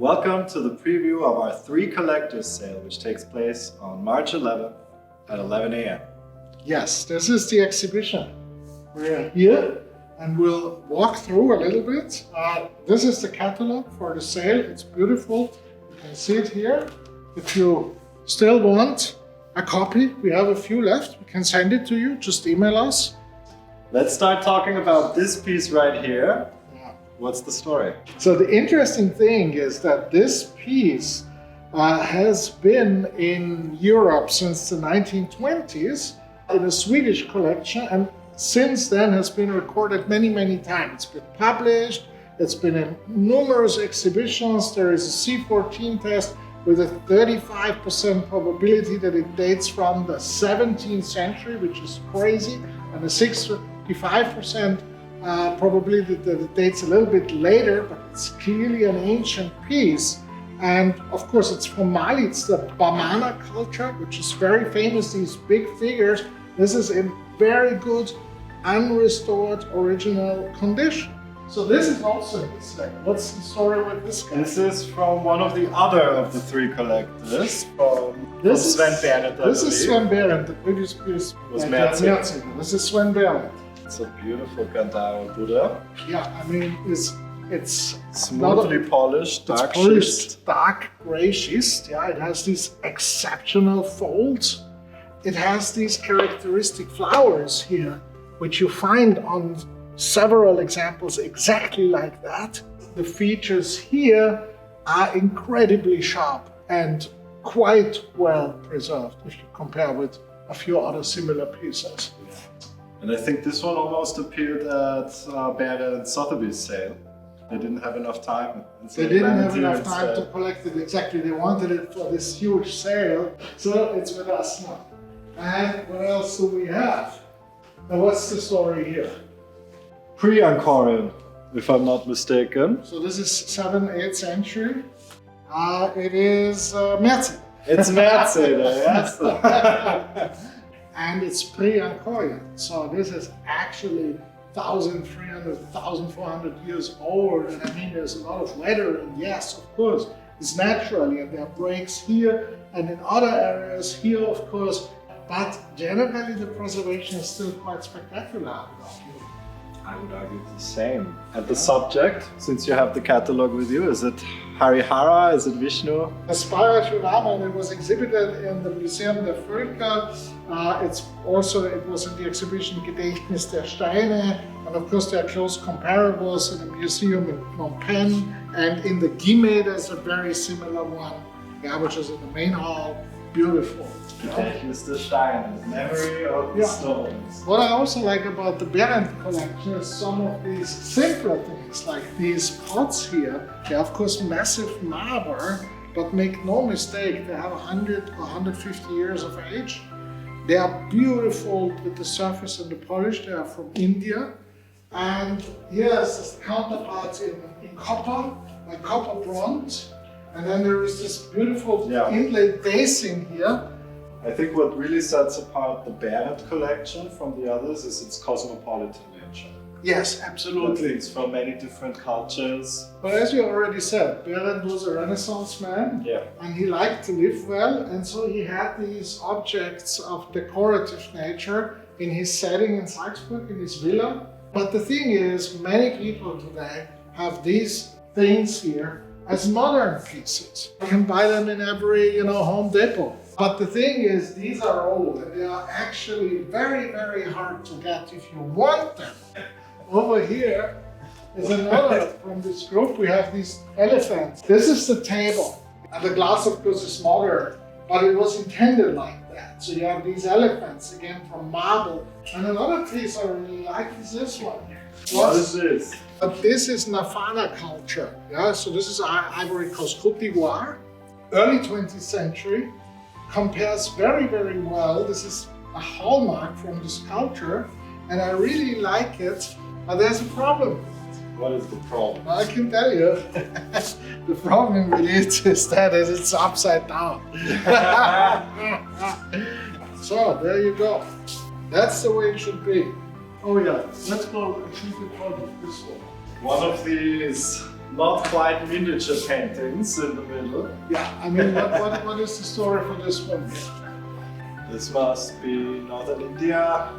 Welcome to the preview of our 3 collectors sale, which takes place on March 11th at 11 a.m. Yes, this is the exhibition. We're here and we'll walk through a little bit. This is the catalog for the sale. It's beautiful. You can see it here. If you still want a copy, we have a few left. We can send it to you. Just email us. Let's start talking about this piece right here. What's the story? So the interesting thing is that this piece has been in Europe since the 1920s in a Swedish collection, and since then has been recorded many times. It's been published, it's been in numerous exhibitions. There is a C14 test with a 35% probability that it dates from the 17th century, which is crazy, and a 65% probability that it dates a little bit later, but it's clearly an ancient piece. And of course it's from Mali. It's the Bamana culture, which is very famous, these big figures. This is in very good, unrestored, original condition. So this is also in this leg. What's the story with this guy? This is from one of the other of the 3 collectors, from Sven Berendt. This is Sven Berendt. The previous piece was Max Zacke. This is Sven Berendt. It's a beautiful Gandhara Buddha. Yeah, I mean, it's smoothly polished, dark polished, schist. dark gray schist. Yeah, it has these exceptional folds. It has these characteristic flowers here, which you find on several examples exactly like that. The features here are incredibly sharp and quite well preserved if you compare with a few other similar pieces. And I think this one almost appeared at Benin and Sotheby's sale. They didn't have enough time. They didn't have enough time to collect it exactly. They wanted it for this huge sale. So it's with us now. And what else do we have? Now what's the story here? Pre-Angkor, if I'm not mistaken. So this is 7th, 8th century. It is Merze. It's Merze, yes. And it's Pre-Angkor. So this is actually 1,300, 1,400 years old. And I mean, there's a lot of weather, and yes, of course, it's naturally, and there are breaks here and in other areas here, of course. But generally, the preservation is still quite spectacular. I would argue the same. And the subject, since you have the catalog with you, is it Harihara? Is it Vishnu? Aspire to Rama, and it was exhibited in the Museum der Völker. It was in the exhibition Gedächtnis der Steine, and of course there are close comparables in the museum in Phnom Penh, and in the Gime there's a very similar one, which is in the main hall. Beautiful. Gedächtnis der Steine, memory of the stones. What I also like about the Berendt collection is some of these simpler things, like these pots here. They're of course massive marble, but make no mistake, they have 100 or 150 years of age. They are beautiful with the surface and the polish. They are from India. And here's the counterparts in copper, like copper bronze. And then there is this beautiful inlaid basing here. I think what really sets apart the Berendt collection from the others is its cosmopolitan nature. Yes, absolutely. It's from many different cultures. But as you already said, Berendt was a Renaissance man, and he liked to live well, and so he had these objects of decorative nature in his setting in Salzburg, in his villa. But the thing is, many people today have these things here as modern pieces. You can buy them in every, Home Depot. But the thing is, these are old, and they are actually very hard to get if you want them. Over here is another from this group. We have these elephants. This is the table, and the glass of course is smaller, but it was intended like that. So you have these elephants, again from marble. And another piece I really like is this one here. What is this? This is Nafana culture. So this is Ivory Coast, Côte d'Ivoire, early 20th century. Compares very well. This is a hallmark from this culture, and I really like it. But there's a problem. What is the problem? I can tell you. The problem with it is that it's upside down. So there you go. That's the way it should be. Oh yeah, let's go and see the part of this one. One of these not quite miniature paintings in the middle. Yeah, I mean, what is the story for this one here? This must be northern India,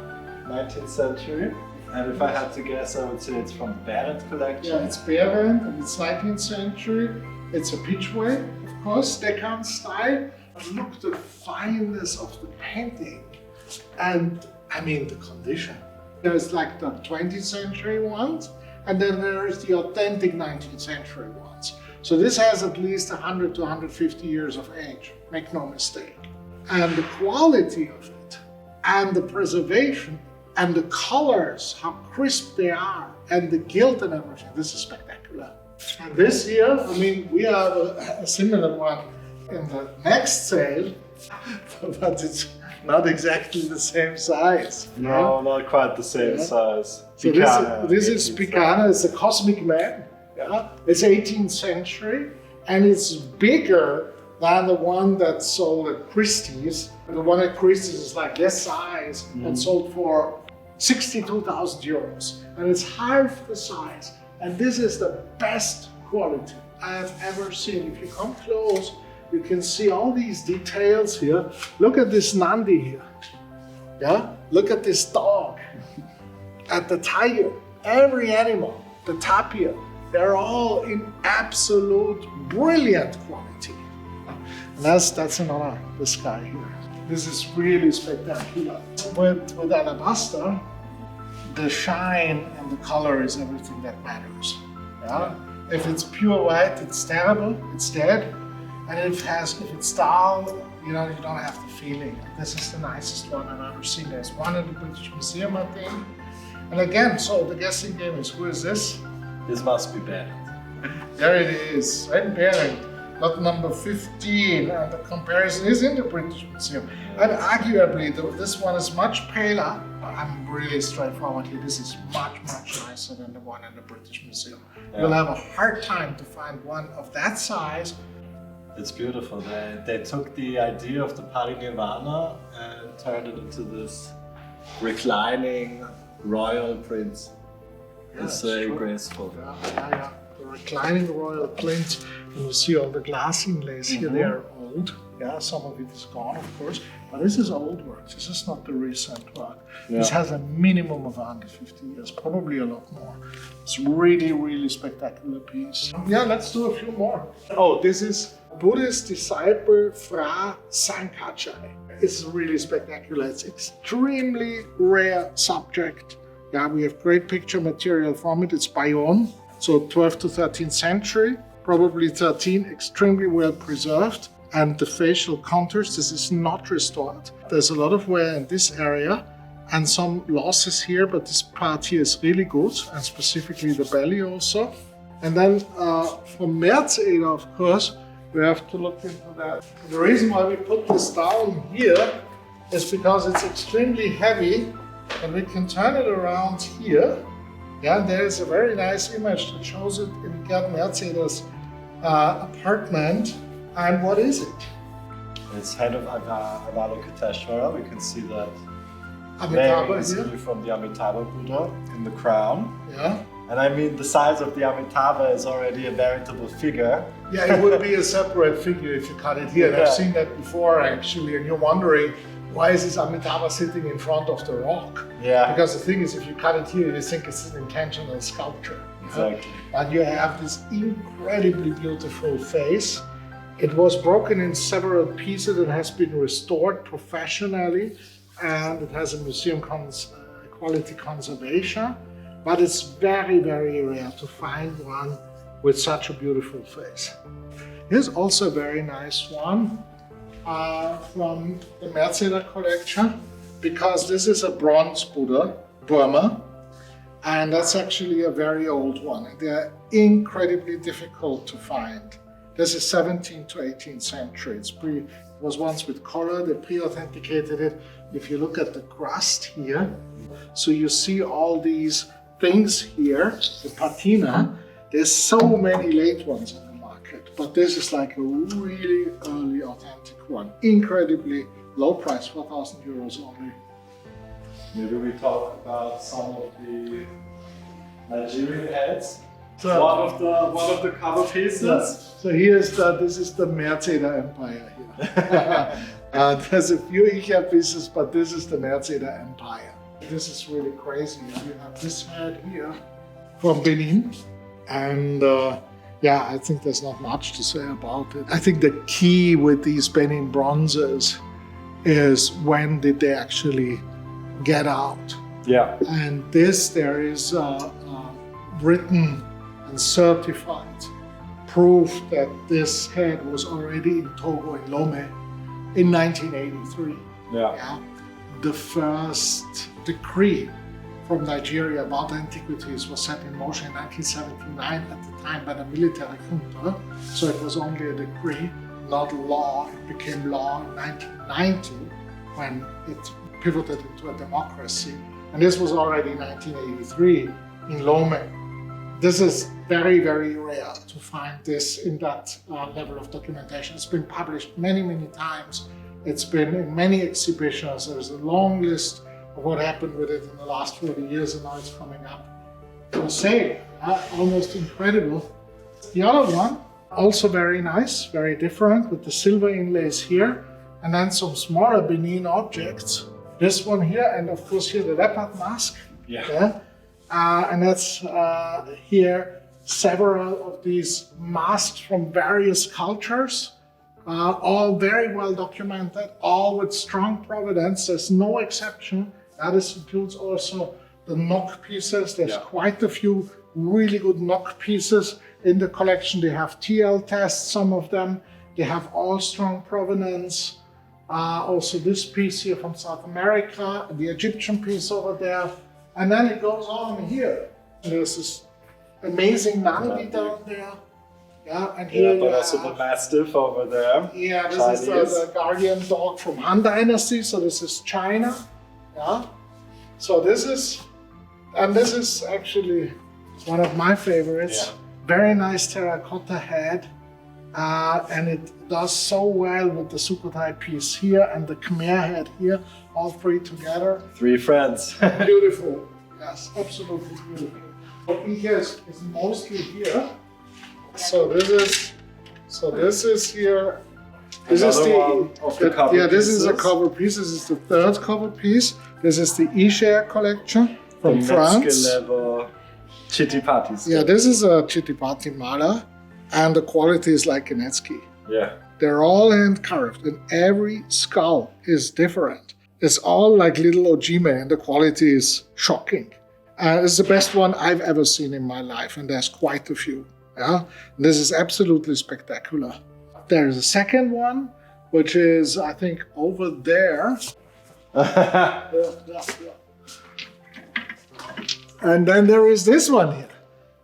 19th century. And if I had to guess, I would say it's from Benin collection. Yeah, it's Benin and it's 19th century. It's a pitchway, of course, decor style. But look at the fineness of the painting. And I mean, the condition. There's like the 20th century ones, and then there is the authentic 19th century ones. So this has at least 100 to 150 years of age, make no mistake. And the quality of it, and the preservation, and the colors, how crisp they are, and the gilt and everything, this is spectacular. And this here, I mean, we have a similar one in the next sale, but it's not exactly the same size. No, not quite the same size. So this is Picana, it's a cosmic man. Yeah? It's 18th century, and it's bigger than the one that's sold at Christie's. The one at Christie's is like this size and sold for 62,000 euros. And it's half the size. And this is the best quality I have ever seen. If you come close, you can see all these details here. Look at this Nandi here. Yeah? Look at this dog. At the tiger. Every animal. The tapir. They're all in absolute brilliant quality. And that's another, this guy here. This is really spectacular. With alabaster, the shine and the color is everything that matters. Yeah? If it's pure white, it's terrible, it's dead. And if it's dull, you know, you don't have the feeling. This is the nicest one I've ever seen. There's one in the British Museum, I think. And again, so the guessing game is, who is this? This must be Benin. There it is, right Benin. Not number 15, and the comparison is in the British Museum. And arguably, this one is much paler. I'm really straightforward here. This is much nicer than the one in the British Museum. Yeah. You'll have a hard time to find one of that size. It's beautiful. They took the idea of the Parinirvana and turned it into this reclining royal prince. Yeah, it's very graceful. Yeah. The reclining royal prince. And you see all the glass inlays here, they are old. Yeah, some of it is gone, of course. But this is old work. This is not the recent work. Yeah. This has a minimum of 150 years, probably a lot more. It's really spectacular piece. Yeah, let's do a few more. Oh, this is Buddhist disciple Fra Sankachai. It's really spectacular. It's extremely rare subject. Yeah, we have great picture material from it. It's Bayonne, so 12th to 13th century. Probably 13, extremely well preserved. And the facial contours, this is not restored. There's a lot of wear in this area and some losses here, but this part here is really good, and specifically the belly also. And then from Merz, of course, we have to look into that. The reason why we put this down here is because it's extremely heavy, and we can turn it around here. Yeah, there is a very nice image that shows it in Gerd Merzeder's apartment. And what is it? It's head of Avalokiteshvara. We can see that Amitabha very easily from the Amitabha Buddha in the crown. Yeah. And I mean, the size of the Amitabha is already a veritable figure. Yeah, it would be a separate figure if you cut it here. Yeah. I've seen that before, actually, and you're wondering, why is this Amitabha sitting in front of the rock? Yeah. Because the thing is, if you cut it here, you think it's an intentional sculpture. Exactly. And you have this incredibly beautiful face. It was broken in several pieces and has been restored professionally, and it has a museum quality conservation, but it's very rare to find one with such a beautiful face. Here's also a very nice one from the Merzeder collection, because this is a bronze Buddha, Burma, and that's actually a very old one. They're incredibly difficult to find. This is 17th to 18th century. It was once with color, they pre-authenticated it. If you look at the crust here, so you see all these things here, the patina, there's so many late ones on the market, but this is like a really early authentic one. Incredibly low price, 4,000 euros only. Maybe we talk about some of the Nigerian heads. So, one of the cover pieces. Yes. So this is the Merceder Empire here. There's a few IKEA pieces, but this is the Merceder Empire. This is really crazy. You have this head here from Benin, and yeah, I think there's not much to say about it. I think the key with these Benin bronzes is when did they actually get out? Yeah. And this, there is written and certified proof that this head was already in Togo in Lomé in 1983. Yeah. The first decree from Nigeria about antiquities was set in motion in 1979 at the time by the military junta. So it was only a decree, not law. It became law in 1990 when it pivoted into a democracy. And this was already in 1983 in Lomé. This is very, very rare to find this in that level of documentation. It's been published many, many times. It's been in many exhibitions. There's a long list of what happened with it in the last 40 years, and now it's coming up. So say, almost incredible. The other one, also very nice, very different, with the silver inlays here, and then some smaller Benin objects. This one here, and of course here the leopard mask. Yeah. And that's here several of these masks from various cultures, all very well documented, all with strong provenance. There's no exception. This includes also the knock pieces. There's quite a few really good knock pieces in the collection. They have TL tests, some of them. They have all strong provenance. Also this piece here from South America, the Egyptian piece over there. And then it goes on here. And there's this amazing Nandi down there. Yeah, and here but also the Mastiff over there. Yeah, this is the guardian dog from Han Dynasty. So this is China. Yeah. So this is actually one of my favorites. Yeah. Very nice terracotta head. And it does so well with the Sukhothai piece here and the Khmer head here, all three together. Three friends. Beautiful, yes, absolutely beautiful. What we hear is mostly here. So this is here. This is this is a cover piece. This is the third cover piece. This is the Isher collection from France. Chittipati. Yeah, this is a Chittipati mala. And the quality is like Kanetsky. Yeah. They're all hand carved, and every skull is different. It's all like little ojime, and the quality is shocking. It's the best one I've ever seen in my life, and there's quite a few. Yeah, this is absolutely spectacular. There's a second one, which is I think over there. And then there is this one here,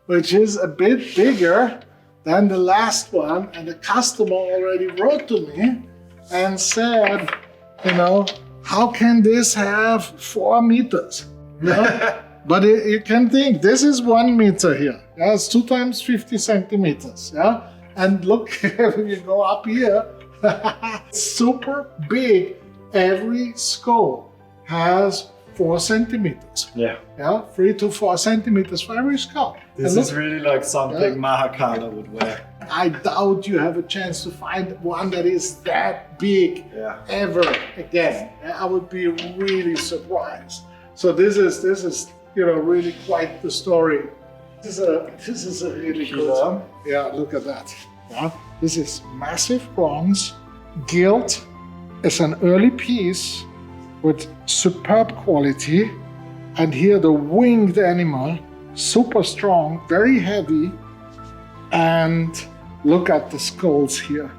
which is a bit bigger than the last one, and the customer already wrote to me and said, how can this have 4 meters? But you can think, this is 1 meter here. Yeah, it's 2 times 50 centimeters. Yeah, and look, when you go up here, it's super big. Every skull has 4 centimeters. Yeah. 3 to 4 centimeters for every skull. This is really like something Mahakala would wear. I doubt you have a chance to find one that is that big ever again. I would be really surprised. So this is really quite the story. This is a really good. Yeah, look at that. Yeah, this is massive bronze, gilt. It's an early piece with superb quality, and here the winged animal, super strong, very heavy, and look at the skulls here.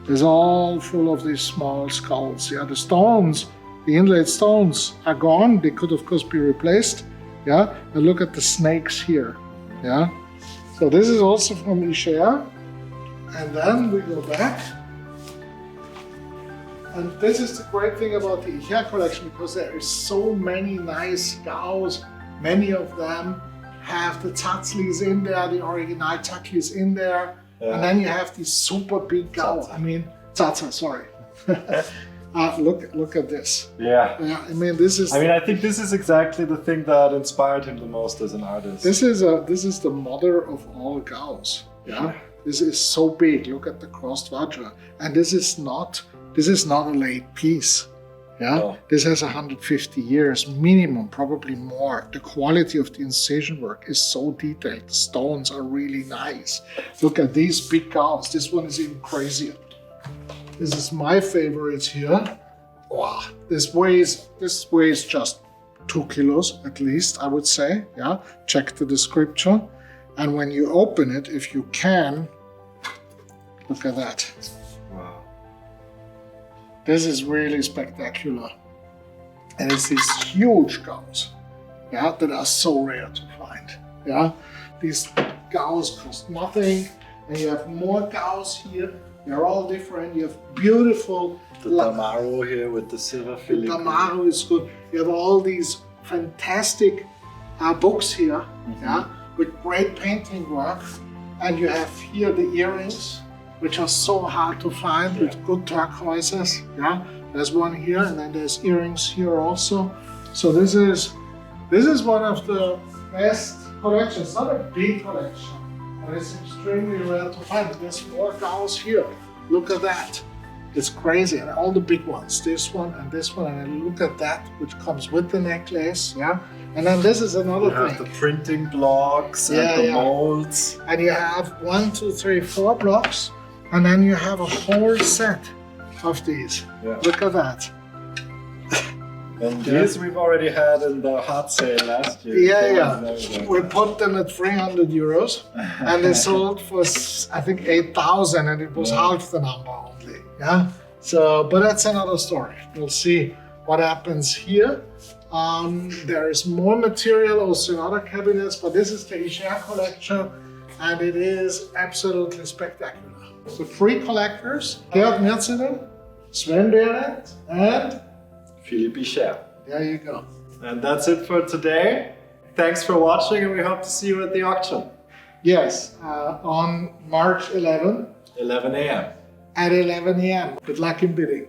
It's all full of these small skulls. Yeah, the stones, the inlaid stones are gone. They could of course be replaced. Yeah, and look at the snakes here. Yeah, so this is also from Isher, and then we go back. And this is the great thing about the Isher collection, because there is so many nice skulls. Many of them have the tatslis in there, the original taklis in there. Yeah. And then you have these super big gao. Tsatsa, sorry. Look at this. Yeah. Yeah, I mean, this is. I mean, I think this is exactly the thing that inspired him the most as an artist. This is the mother of all gauze. Yeah. This is so big. Look at the crossed vajra, and this is not a late piece. Yeah, No. This has 150 years minimum, probably more. The quality of the incision work is so detailed. The stones are really nice. Look at these big gauze. This one is even crazier. This is my favorite here. Wow, this weighs just 2 kilos at least, I would say. Yeah, check the description. And when you open it, if you can, look at that. Wow. This is really spectacular. And it's these huge gauze, yeah, that are so rare to find. Yeah, these gauze cost nothing, and you have more gauze here. They're all different. You have beautiful. The Damaro here with the silver filigree. Damaro is good. You have all these fantastic books here, yeah, with great painting work, and you have here the earrings, which are so hard to find, with good turquoises. Yeah, there's one here, and then there's earrings here also. So this is one of the best collections. It's not a big collection, but it's extremely rare to find. There's more gauze here. Look at that. It's crazy, and all the big ones, this one, and then look at that, which comes with the necklace, yeah. And then this is another thing. You have the printing blocks and the molds. And you have 1, 2, 3, 4 blocks, and then you have a whole set of these. Yeah. Look at that. And these we've already had in the hot sale last year. Yeah. We put them at 300 euros, and they sold for, I think, 8,000, and it was half the number only. Yeah. So, but that's another story. We'll see what happens here. There is more material also in other cabinets, but this is the Isher collection, and it is absolutely spectacular. So 3 collectors: Georg Merzinen, Sven Behrendt, and Philippe Isher. there you go. And that's it for today. Thanks for watching, and we hope to see you at the auction. Yes, on March 11 11 a.m. at 11 a.m. Good luck in bidding.